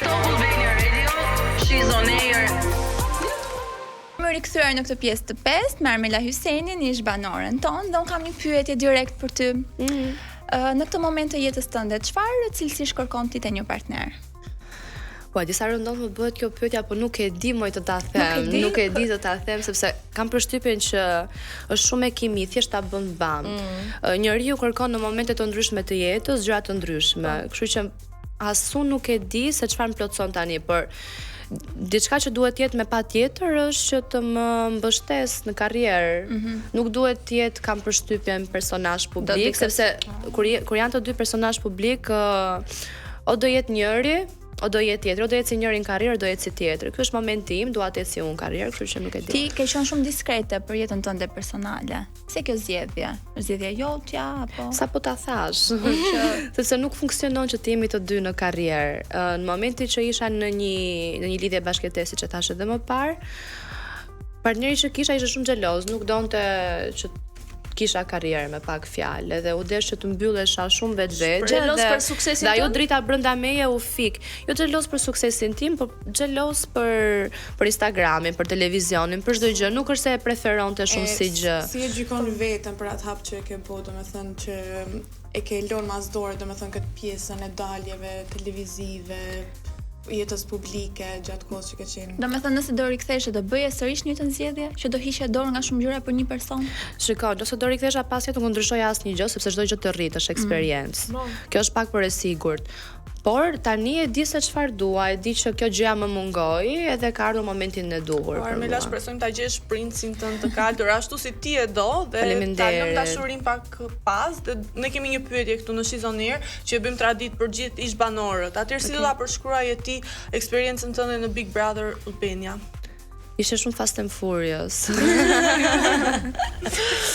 Top Albania Radio, she's on air. Më rikthyer në këtë pjesë të pestë me Armela Hysenin, ish banoren tonë, dhe unë kam një pyetje direkt për ty. Në këtë moment të jetës tënde, çfarë cilësish kërkon ti te një partner? Po, disa rëndon më bëhet kjo pyetja, po nuk e di më të ta them. Nuk e di të ta them sepse kam përshtypjen që është shumë e kimi, thjesht ta bën bam. Njeriu kërkon në momente të ndryshme të jetës gjëra të ndryshme. Kështu që asun nuk e di se çfarë më plotson tani, por diçka që duhet jetë me patjetër është që të më mbështes në karrierë. Nuk duhet të jetë kam përshtypjen personazh publik, sepse kur janë të dy personazh publik, o do jetë njëri, o do jetë tjetri, o do jetë si njëri në karrierë, o do jetë si tjetri. Ky është momenti im, dua të jetë si unë në karrierë, kështu që nuk e di. Ti ke qenë shumë diskrete për jetën tënde personale. Se kjo zgjedhje? Është zgjedhja jotja apo? Sa po ta thash, sepse nuk funksionon që të jemi të dy në karrierë. Në momentin që isha në një lidhje bashkëtese që thash edhe më parë, partneri që kisha ishte shumë xheloz, nuk donte që kisha karrierë me pak fjalë, edhe u desh që të mbyllesha shumë vetvete. Xheloz për suksesin tim. Dhe ajo tënd? drita brenda meje u fik. Jo xheloz për suksesin tim, por xheloz për Instagramin, për televizionin, për çdo gjë. Nuk është se e preferonte shumë si gjë. Si e gjykon veten për atë hap që e ke bërë, domethënë që e ke lënë mas dorë, domethënë këtë pjesën e daljeve televizive, jetës publike gjatë kohës që ke qenë. Domethënë nëse do riktheshe, do bëje sërish një të zgjedhje që do hiqe dorë nga shumë gjëra për një person? Shiko, nëse do rikthesha pas jetë nuk ndryshoja asnjë gjë, sepse çdo gjë të rrit është eksperiencë. Kjo është pak për e sigurt. Por tani e di se çfarë dua, e di që kjo gjëja më mungoi edhe ka ardhur momentin e duhur. Armela, shpresojmë ta gjesh princin tënd të kaltur ashtu si ti e do dhe ta lëm dashurinë pak pas. Dhe ne kemi një pyetje këtu në Shizon Air që e bëjmë tradit për gjithë ish banorët. Atëherë si do ta përshkruaje ti eksperiencën tënde në Big Brother Albania? Ishte shumë Fast and Furious.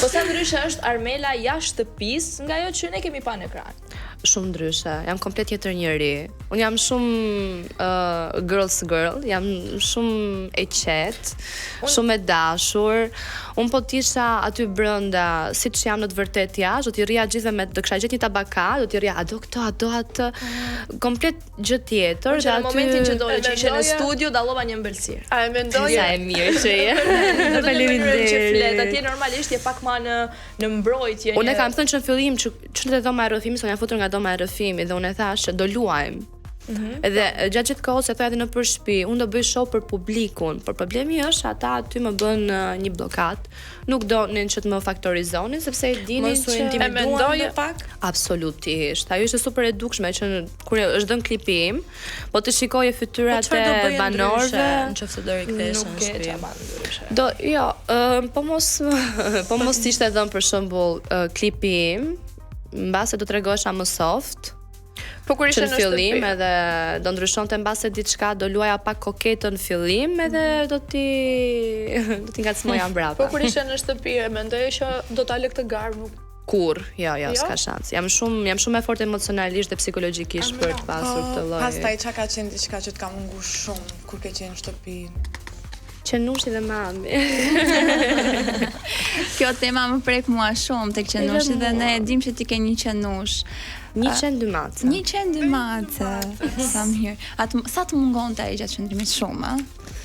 Po sa ndryshe është Armela jashtë shtëpisë nga ajo që ne kemi pa në ekran? Shumë ndryshe, jam komplet tjetër njeri. Unë jam shumë girls girl, jam shumë e qetë, shumë e dashur. Unë po t'isha aty brenda, siç jam në të vërtetë jashtë, do t'i rria gjithë me do kisha gjetë një tabaka, do t'i rria a do këtë, a do atë. Komplet gjë tjetër. Që në momentin që dole që ishe në studio dallova një ëmbëlsirë. A e mendoje? Sa e mirë që je. Faleminderit. Atje normalisht je pak më në mbrojtje. Unë kam thënë që në fillim që në dhoma e rrëfimit, unë jam futur nga dhoma e rrëfimit dhe unë e thash që do luajmë. Edhe gjatë gjithë kohës e thoya edhe në përshpi, unë do bëj show për publikun, por problemi është ata aty më bën një bllokat. Nuk donin që të më faktorizonin sepse e dinin që e mendoje pak. Absolutisht. Ajo ishte super e dukshme që kur është dhënë klipi im, po të shikoje fytyrat e banorëve, nëse do rikthesh në shtëpi. Do, jo, po mos ishte dhënë për shembull klipi im, mbase do t'rregosha më soft. Po kur ishe në fillim edhe do ndryshonte mbase diçka, do luaja pak koketën në fillim edhe do t'i ngacmoja mbrapa. Po kur ishe në shtëpi e mendoje që do ta lë këtë garë? Kur, jo, s'ka shans. Jam shumë e fortë emocionalisht dhe psikologjikisht për të pasur këtë lloj. Pastaj çka ka qenë diçka që t'ka munguar shumë kur ke qenë në shtëpi? Qenushi dhe mami. Kjo tema më prek mua shumë tek qenushi dhe ne e dim që ti ke një qenush. Një qenë dy mace. Një qenë dy mace. Sa mirë. Sa të mungonte ai gjatë qëndrimit shumë, a?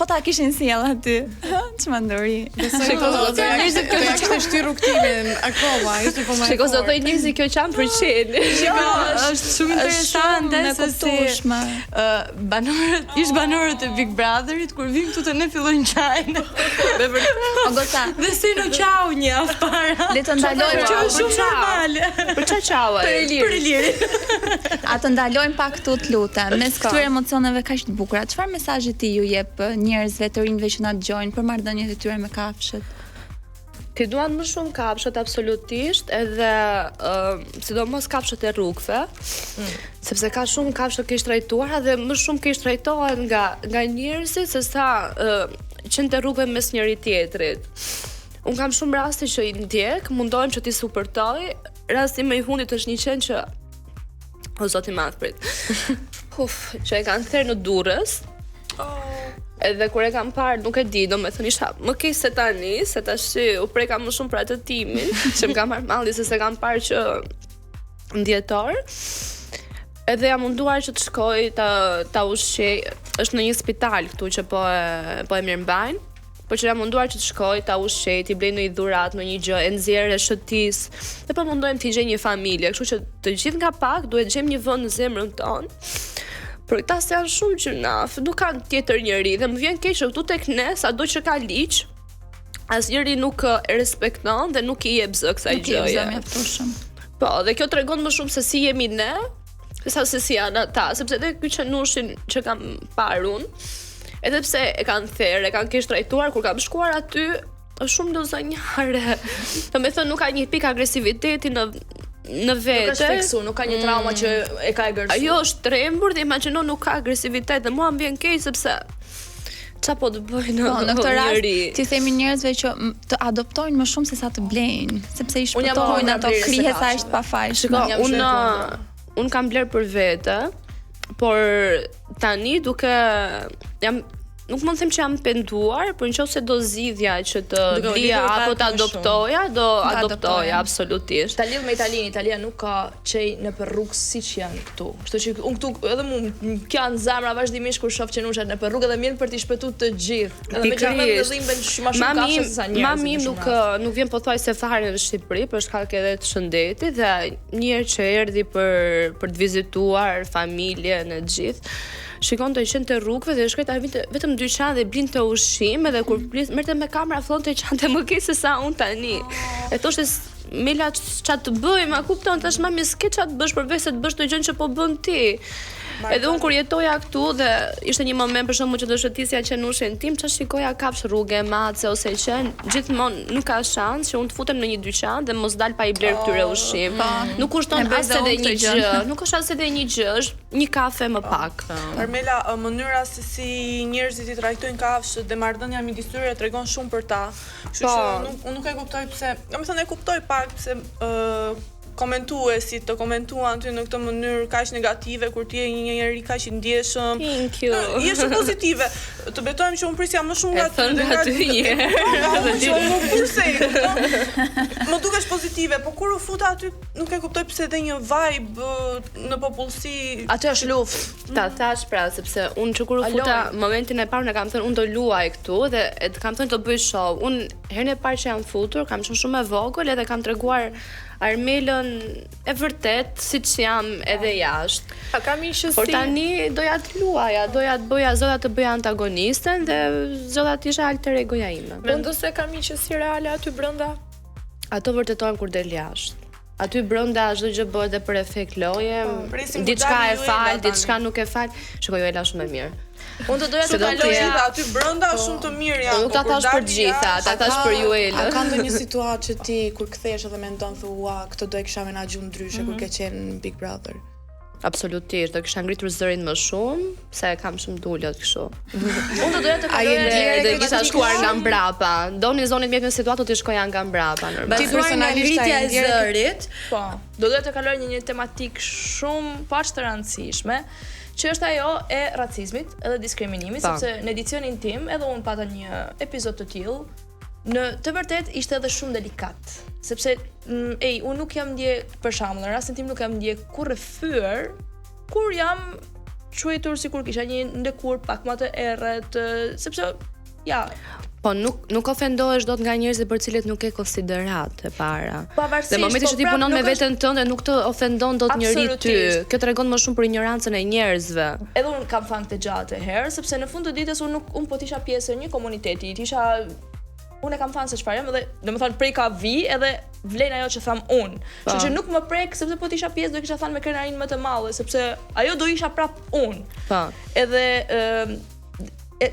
Po ta kishin sjell aty. Çmendori. Shiko, do të njerëzit kjo ja kishte shtyr rrugtimin akoma, ishte po më. Shiko, do të njerëzit kjo çan për qenë. Shiko, është shumë interesante se si banorët, ish banorët e Big Brotherit kur vim këtu te ne fillojnë çajin. Me vërtet. Ogota. Dhe si në çau një afara. Le të ndalojmë që është shumë normale. Për ç'a çau? Për Ilirin. A të ndalojmë pak këtu të lutem. Mes këtyre emocioneve kaq të bukura, çfarë mesazhi ti ju jep njerëzve të rinjve që na dëgjojnë për marrëdhëniet e tyre me kafshët? Ti duan më shumë kafshët absolutisht, edhe sidomos kafshët e rrugëve, sepse ka shumë kafshë ke shtrajtuara dhe më shumë ke shtrajtohen nga njerëzit se sa qenë të rrugëve mes njëri tjetrit. Unë kam shumë raste që i ndjek, mundohem që t'i supportoj. Rasti më i fundit është një qenë që o zoti madh prit. Që e kanë thërë në Durrës. Edhe kur e kam parë, nuk e di, domethënë isha më keq se tani, se tash u preka më shumë për atë timin, që më ka marrë malli se se kam parë që ndjetor. Edhe jam munduar që të shkoj ta ushqej, është në një spital këtu që po e mirëmbajnë, por që jam munduar që të shkoj ta ushqej, t'i blej në një dhurat, në një gjë, e nxjerrë shëtis, dhe po mundojmë t'i gjej një familje, kështu që të gjithë nga pak duhet gjejmë një vend në zemrën tonë. Por këta se janë shumë gjunaf, nuk kanë tjetër njëri, dhe më vjen keq që këtu tek ne, sado që ka liq, asnjëri nuk e respekton dhe nuk i jep zë kësaj gjëje. Po, dhe kjo tregon më shumë se si jemi ne, sa se si janë ata, sepse edhe ky qenushin që kam parë unë, edhe pse e kanë therrë, e kanë keq trajtuar kur kam shkuar aty, është shumë lozanjare. Domethënë nuk ka një pikë agresiviteti në vete. Nuk ka shpeksu, nuk ka një trauma që e ka e gërsu. Ajo është trembur dhe imagjino nuk ka agresivitet dhe mua më vjen keq sepse çfarë po të bëjnë në këtë rast ti themi njerëzve që të adoptojnë më shumë se sa të blejnë, sepse i shpëtojnë ato krijesa aq të pafajshme. Unë kam bler për vete, por tani nuk mund të them që jam penduar, por nëse do zgjidhja që të blija apo të adoptoja, do adoptoja absolutisht. Ta lidh me Italinë, Italia nuk ka çej nëpër rrugë siç janë këtu. Kështu që unë këtu edhe më kanë zemra vazhdimisht kur shoh qenushat nëpër rrugë dhe mirë për t'i shpëtuar të gjithë. Edhe me çfarë vëllim bën më shumë kafshë se sa njerëz. Mami nuk vjen pothuajse fare në Shqipëri për shkak edhe të shëndetit dhe një herë që erdhi për të vizituar familjen e gjithë. Shikon të qenë të rrugëve dhe shkojta vetëm dyqan dhe blinte ushqim edhe kur merrte me kamera fillon të qante më keq se sa unë tani. E thoshte Mela ç'a të bëj, ma kupton tash mami s'ke ç'a të bësh përveç se të bësh të gjën që po bën ti. Edhe unë kur jetoja këtu dhe ishte një moment për shembull që do shëtisja qenushin tim, ç'a shikoja kafsh rrugë, mace ose qen, gjithmonë nuk ka shans që unë të futem në një dyqan dhe mos dal pa i bler këtyre ushqim. Nuk kushton as edhe një gjë, nuk është as edhe një gjë, është një kafe më pak. Armela, mënyra se si njerëzit i trajtojnë kafshët dhe marrëdhënia midis tyre tregon shumë për ta. Kështu që unë nuk e kuptoj pse, domethënë e kuptoj pak pse komentuesit të komentuan ty në këtë mënyrë kaq negative kur ti je një njerëz kaq i ndjeshëm. Thank you. Je shumë pozitive. Të betojmë që unë prisja më shumë nga ty. Më dukesh pozitive, po kur u futa aty nuk e kuptoj pse edhe një vibe në popullsi. Aty është luftë. Ta thash pra sepse unë që kur u futa momentin e parë ne kam thënë unë do luaj këtu dhe kam thënë do bëj show. Unë herën e parë që jam futur kam qenë shumë e vogël edhe kam treguar Armelën e vërtet siç jam edhe jashtë. Kam një shësi. Por tani doja të luaja, doja të bëja zoda të bëja antagonisten dhe zoda të isha alter egoja ime. Mendo se kam një qësi reale aty brenda? Ato vërtetojnë kur del jashtë. Aty brenda çdo gjë bëhet dhe për efekt loje. Diçka e fal, diçka nuk e fal. Shikoj Ela shumë e mirë. Unë të doja të kaloja aty brenda shumë të mirë janë. Nuk ta thash për gjitha, ta thash për ju Ela. A ka ndonjë situatë që ti kur kthehesh edhe mendon thua, këtë do e kisha menaxhuar ndryshe kur ke qenë Big Brother? Absolutisht, do kisha ngritur zërin më shumë, se kam shumë dulët kështu. Unë të doja të kaloja dhe kisha shkuar nga mbrapa. Doni zonit mjet në situatë të shkoja nga mbrapa normal. Ti personalisht ngritja e zërit. Po. Do doja të kaloj një tematik shumë pa të rëndësishme, që është ajo e racizmit edhe diskriminimit, sepse në edicionin tim edhe unë pata një epizod të tillë, në të vërtet ishte edhe shumë delikat, sepse unë nuk jam ndje, për shembull, në rastin tim nuk jam ndje kurrë fyer kur jam quajtur sikur kisha një ndekur pak më të errët, sepse ja. Po nuk ofendohesh dot nga njerëzit për cilët nuk ke konsiderat e para. Pavarësisht. Dhe momenti që ti punon me veten tënde nuk të ofendon dot njëri ty. Kjo tregon më shumë për ignorancën e njerëzve. Edhe unë kam fan të gjatë herë, sepse në fund të ditës unë po tisha pjesë e një komuniteti, unë e kam fan se çfarë jam dhe domethënë prej ka vi edhe vlen ajo që tham unë. Kështu që nuk më prek sepse po tisha pjesë do kisha thënë me krenarin më të madhe, sepse ajo do isha prap unë. Po. Edhe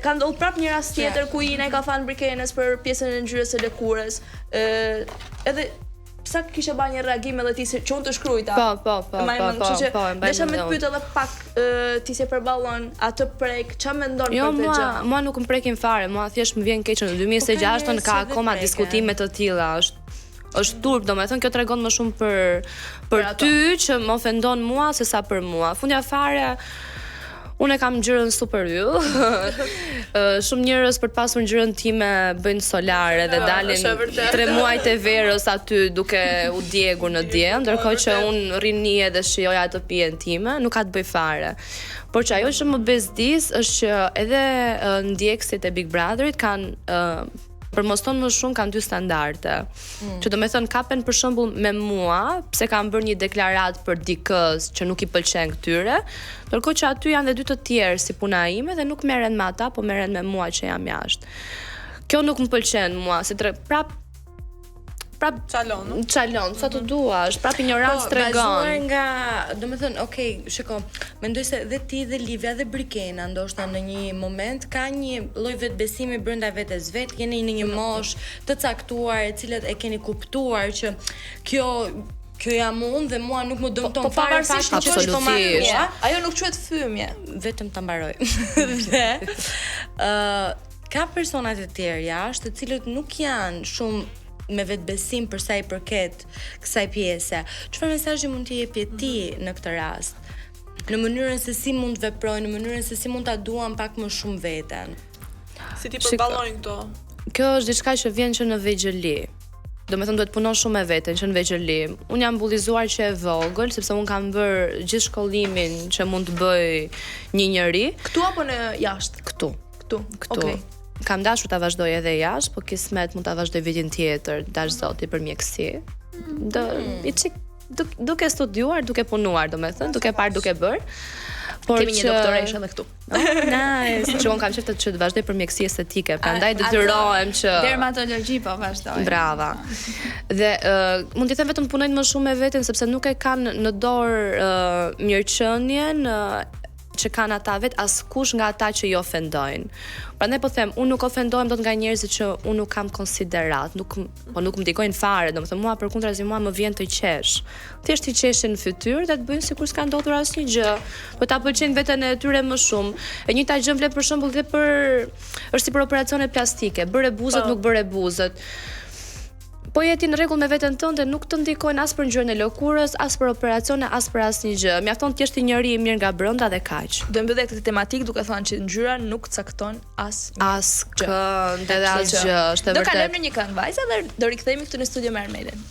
ka ndodhur prap një rast tjetër ku Ina i ka thënë Brikenes për pjesën e ngjyrës së lëkurës. Edhe sa kisha bërë një reagim edhe ti që unë të shkruajta. Po. Desha me të pyet edhe pak ti si përballon atë prek, ç'a mendon për këtë gjë? Mua nuk më prekin fare, mua thjesht më vjen keq në 2026 ka akoma diskutime të tilla, është turp, domethënë kjo tregon më shumë për ty që më ofendon mua se sa për mua. Fundja fare Unë e kam ngjyrën super yll. Shumë njerëz për të pasur ngjyrën time bëjnë solare dhe dalin 3 muajt e verës aty duke u djegur në diell, ndërkohë që unë rrini edhe shijoj atë pijen time, nuk ka të bëj fare. Por që ajo që më bezdis është që edhe ndjekësit e Big Brotherit kanë për mos thonë më shumë kanë 2 standarde. Që do me thënë kapen për shembull me mua, pse kam bërë një deklarat për dikës që nuk i pëlqen këtyre, ndërkohë që aty janë dhe 2 të tjerë si puna ime dhe nuk merren me ata, po merren me mua që jam jashtë. Kjo nuk më pëlqen mua, se prap çalon, sa të duash, prap ignorancë tregon. Bazuar nga, domethënë, okay, shiko, mendoj se dhe ti dhe Livia dhe Brikena ndoshta në një moment ka një lloj vetbesimi brenda vetes vet, jeni në një moshë të caktuar, e cilët e keni kuptuar që kjo jam unë dhe mua nuk më dëmton fare fakti që është absolutisht. Ajo nuk quhet fëmije. Vetëm ta mbaroj. Dhe ka persona të tjerë jashtë, të cilët nuk janë shumë me vetbesim për sa i përket kësaj pjese. Çfarë mesazhi mund t'i jepje ti në këtë rast? Në mënyrën se si mund të veprojnë, në mënyrën se si mund ta duan pak më shumë veten. Si ti përballojnë këto? Kjo është diçka që vjen që në vegjëli. Do me thënë duhet punon shumë me veten që në vegjëli. Unë jam bullizuar që e vogël, sepse unë kam bërë gjithë shkollimin që mund të bëj një njeri. Këtu apo në jashtë? Këtu. Okej. Kam dashur ta vazhdoj edhe jashtë, po kismet mund ta vazhdoj vitin tjetër, dash zoti për mjeksi. Duke studiuar, duke punuar, domethënë, duke parë, duke bërë. Por kemi një doktoresh edhe këtu. Nice. Që unë kam qeftë që të vazhdoj për mjeksi estetike, prandaj detyrohem që dermatologji po vazhdoj. Brava. Dhe mund të them vetëm punojnë më shumë me veten sepse nuk e kanë në dorë mirëqenien që kanë ata vet askush nga ata që i ofendojnë. Prandaj po them, unë nuk ofendohem dot nga njerëzit që unë nuk kam konsiderat, nuk më ndikojnë fare, domethënë mua përkundrazi mua më vjen të qesh. Thjesht i qeshin në fytyrë dhe të bëjnë sikur s'ka ndodhur asnjë gjë, po ta pëlqejnë veten e tyre më shumë. E njëjta gjë vlen për shembull dhe është si për operacione plastike, bëre buzët, nuk bëre buzët. Po jeti në rregull me veten tënde, nuk të ndikojnë as për ngjyrën e lëkurës, as për operacione, as për asnjë gjë. Mjafton të jesh ti njëri i mirë nga brenda dhe kaq. Do mbyllë këtë tematikë duke thënë që ngjyra nuk cakton askënd edhe asgjë, është e vërtetë. Do kalojmë në një këngë vajza dhe do rikthehemi këtu në studio me Armelin.